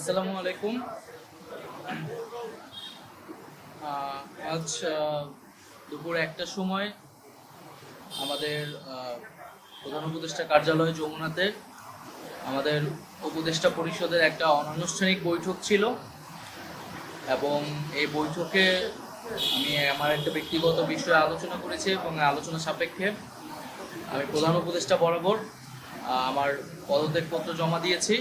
আসসালামু আলাইকুম। আজ দুপুর 1টার সময় আমাদের প্রধান উপদেষ্টা কার্যালয় যমুনাতে আমাদের উপদেষ্টা পরিষদের একটা অনানুষ্ঠানিক বৈঠক ছিল এবং এই বৈঠকে আমি আমার একটা ব্যক্তিগত বিষয়ে আলোচনা করেছি এবং আলোচনা সাপেক্ষে আমি প্রধান উপদেষ্টা বরাবর আমার পদত্যাগপত্র জমা দিয়েছি।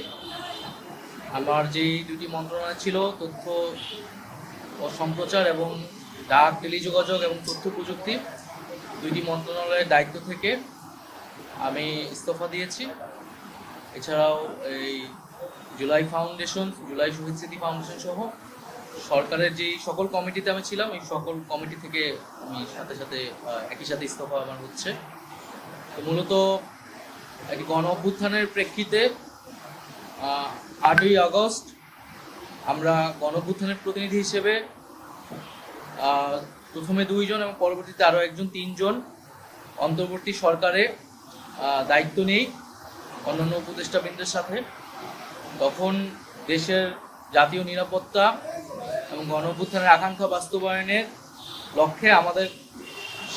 আমার যেই দুটি মন্ত্রণালয় ছিল, তথ্য ও সম্প্রচার এবং ডাক, টেলিযোগাযোগ এবং তথ্য প্রযুক্তি, দুইটি মন্ত্রণালয়ের দায়িত্ব থেকে আমি ইস্তফা দিয়েছি। এছাড়াও এই জুলাই শহীদ স্মৃতি ফাউন্ডেশন সহ সরকারের যেই সকল কমিটিতে আমি ছিলাম, এই সকল কমিটি থেকে আমি সাথে একই সাথে ইস্তফা আমার হচ্ছে। তো মূলত একটি গণ অভ্যুত্থানের প্রেক্ষিতে 8ই আগস্ট আমরা গণ অভ্যুত্থানের প্রতিনিধি হিসেবে প্রথমে 2 জন এবং পরবর্তীতে আরও 3 জন অন্তর্বর্তী সরকারে দায়িত্ব নেই অন্যান্য উপদেষ্টাবৃন্দের সাথে। তখন দেশের জাতীয় নিরাপত্তা এবং গণ অভ্যুত্থানের আকাঙ্ক্ষা বাস্তবায়নের লক্ষ্যে আমাদের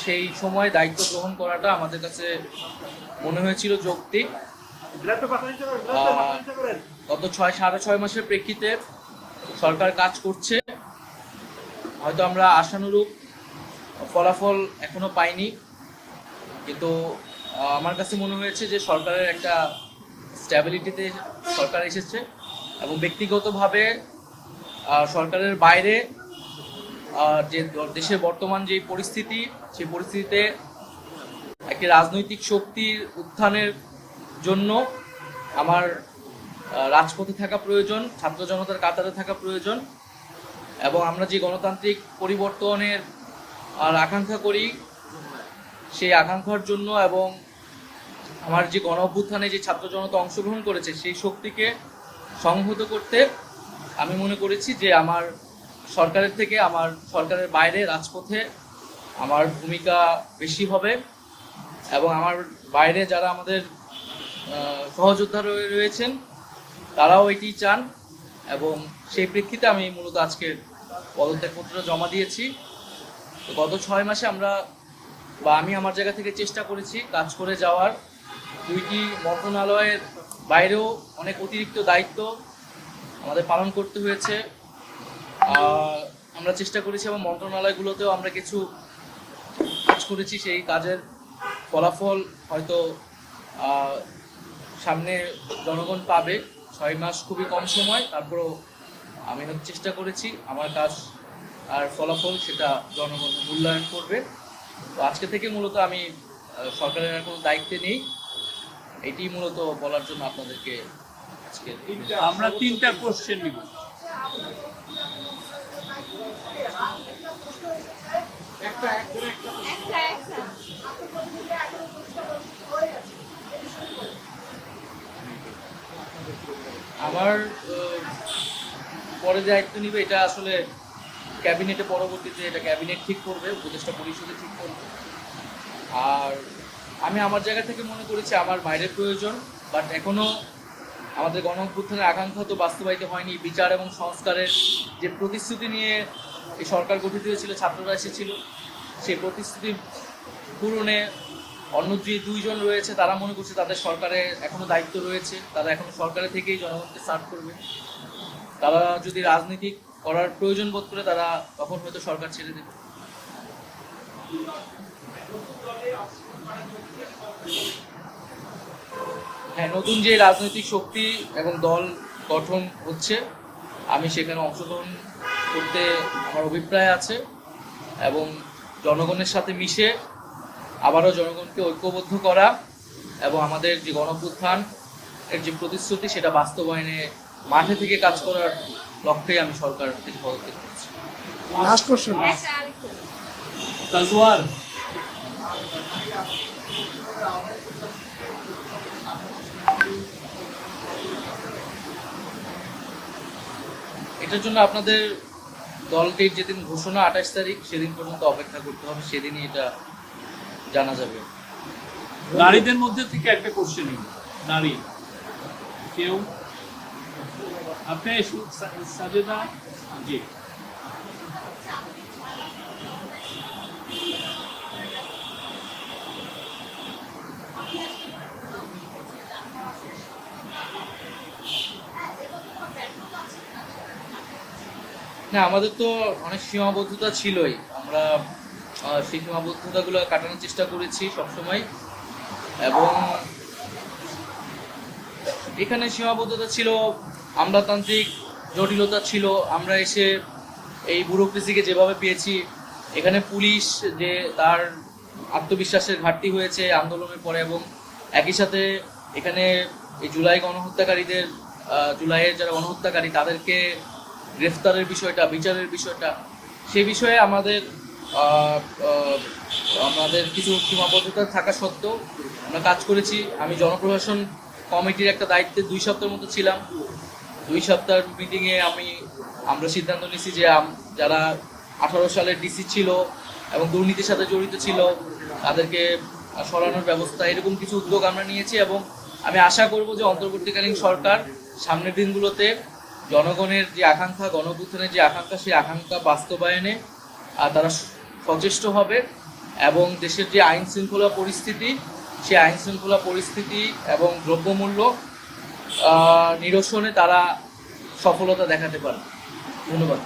সেই সময় দায়িত্ব গ্রহণ করাটা আমাদের কাছে মনে হয়েছিল যৌক্তিক। গত 6.5 মাসের প্রেক্ষিতে সরকার কাজ করছে, হয়তো আমরা আশানুরূপ ফলাফল এখনো পাইনি, কিন্তু আমার কাছে মনে হয়েছে যে সরকারের একটা স্ট্যাবিলিটিতে সরকার এসেছে এবং ব্যক্তিগতভাবে সরকারের বাইরে যে দেশের বর্তমান যে পরিস্থিতি, সেই পরিস্থিতিতে একটি রাজনৈতিক শক্তির উত্থানের জন্য আমার রাজপথে থাকা প্রয়োজন, ছাত্র জনতার কাতারে থাকা প্রয়োজন এবং আমরা যে গণতান্ত্রিক পরিবর্তনের আকাঙ্ক্ষা করি, সেই আকাঙ্ক্ষার জন্য এবং আমার যে গণ অভ্যুত্থানে যে ছাত্র জনতা অংশগ্রহণ করেছে সেই শক্তিকে সংহত করতে আমি মনে করেছি যে আমার সরকারের থেকে আমার সরকারের বাইরে রাজপথে আমার ভূমিকা বেশি হবে এবং আমার বাইরে যারা আমাদের সহযোদ্ধা রয়েছেন তারাও এটি চান এবং সেই প্রেক্ষিতে আমি মূলত আজকে পদত্যাগপত্র জমা দিয়েছি। তো গত 6 মাসে আমি আমার জায়গা থেকে চেষ্টা করেছি কাজ করে যাওয়ার। 2টি মন্ত্রণালয়ের বাইরেও অনেক অতিরিক্ত দায়িত্ব আমাদের পালন করতে হয়েছে। আমরা চেষ্টা করেছি এবং মন্ত্রণালয়গুলোতেও আমরা কিছু কাজ করেছি, সেই কাজের ফলাফল হয়তো সামনে জনগণ পাবে। 6 মাস খুবই কম সময়, তারপরেও আমি চেষ্টা করেছি আমার কাজ আর ফলাফল সেটা জনগণ মূল্যায়ন করবে। তো আজকে থেকে মূলত আমি সরকারের আর কোনো দায়িত্বে নেই, এটি মূলত বলার জন্য আপনাদেরকে আজকে আমরা 3টা কোশ্চেন নিব। আমার পরে দায়িত্ব নিবে এটা আসলে ক্যাবিনেটে, পরবর্তীতে এটা ক্যাবিনেট ঠিক করবে, উপদেষ্টা পরিষদে ঠিক করবে। আর আমি আমার জায়গা থেকে মনে করেছি আমার বাইরের প্রয়োজন, বাট এখনও আমাদের গণ অভ্যুত্থানের আকাঙ্ক্ষা তো বাস্তবায়িত হয়নি। বিচার এবং সংস্কারের যে প্রতিশ্রুতি নিয়ে এই সরকার গঠিত হয়েছিল, ছাত্ররা এসেছিল, সেই প্রতিশ্রুতি পূরণে অন্য যে 2 জন রয়েছে তারা মনে করছে তাদের সরকারে এখনও দায়িত্ব রয়েছে, তারা এখনও সরকারে থেকেই জনগণকে সার্ভ করবে। তারা যদি রাজনীতি করার প্রয়োজন বোধ করে তারা তখন হয়তো সরকার ছেড়ে দেবে। হ্যাঁ, নতুন যে রাজনৈতিক শক্তি এবং দল গঠন হচ্ছে, আমি সেখানে অংশগ্রহণ করতে আমার অভিপ্রায় আছে এবং জনগণের সাথে মিশে আবারও জনগণকে ঐক্যবদ্ধ করা এবং আমাদের যে গণঅভ্যুত্থান এর যে প্রতিশ্রুতি সেটা বাস্তবায়নে মাঠে থেকে কাজ করার লক্ষ্যেই আমি সরকার থেকে পদত্যাগ করছি। লাস্ট কোশ্চেন তাজওয়ার, এটার জন্য আপনাদের দলটির যেদিন ঘোষণা 28 তারিখ, সেদিন পর্যন্ত অপেক্ষা করতে হবে, সেদিনই এটা জানা যাবে। নারীদের মধ্যে থেকে একটা কোশ্চেন নিব। নারী কেউ আপনি সাজেদা জি। না, আমাদের তো অনেক সীমাবদ্ধতা ছিলই। আমরা সেই সীমাবদ্ধতাগুলো কাটানোর চেষ্টা করেছি সবসময়, এবং এখানে সীমাবদ্ধতা ছিল, আমলাতান্ত্রিক জটিলতা ছিল। আমরা এসে এই ব্যুরোক্রেসিকে যেভাবে পেয়েছি, এখানে পুলিশ যে তার আত্মবিশ্বাসের ঘাটতি হয়েছে আন্দোলনের পরে, এবং একই সাথে এখানে এই জুলাই গণহত্যাকারীদের, জুলাইয়ের যারা গণহত্যাকারী তাদেরকে গ্রেফতারের বিষয়টা, বিচারের বিষয়টা, সে বিষয়ে আমাদের আহ, আহ, আমাদের কিছু সীমাবদ্ধতা থাকা সত্ত্বেও আমরা কাজ করেছি। আমি জনপ্রশাসন কমিটির একটা দায়িত্বে 2 সপ্তাহের মতো ছিলাম। 2 সপ্তাহের মিটিংয়ে আমরা সিদ্ধান্ত নিয়েছি যে যারা 18 সালের ডিসি ছিল এবং দুর্নীতির সাথে জড়িত ছিল তাদেরকে সরানোর ব্যবস্থা, এরকম কিছু উদ্যোগ আমরা নিয়েছি। এবং আমি আশা করব যে অন্তর্বর্তীকালীন সরকার সামনের দিনগুলোতে জনগণের যে আকাঙ্ক্ষা, গণঅভ্যুত্থানের যে আকাঙ্ক্ষা, সেই আকাঙ্ক্ষা বাস্তবায়নে তারা সচেষ্ট হবে, এবং দেশের যে আইন শৃঙ্খলা পরিস্থিতি, সেই আইন শৃঙ্খলা পরিস্থিতি এবং দ্রব্যমূল্য নিরসনে তারা সফলতা দেখাতে পারে। ধন্যবাদ।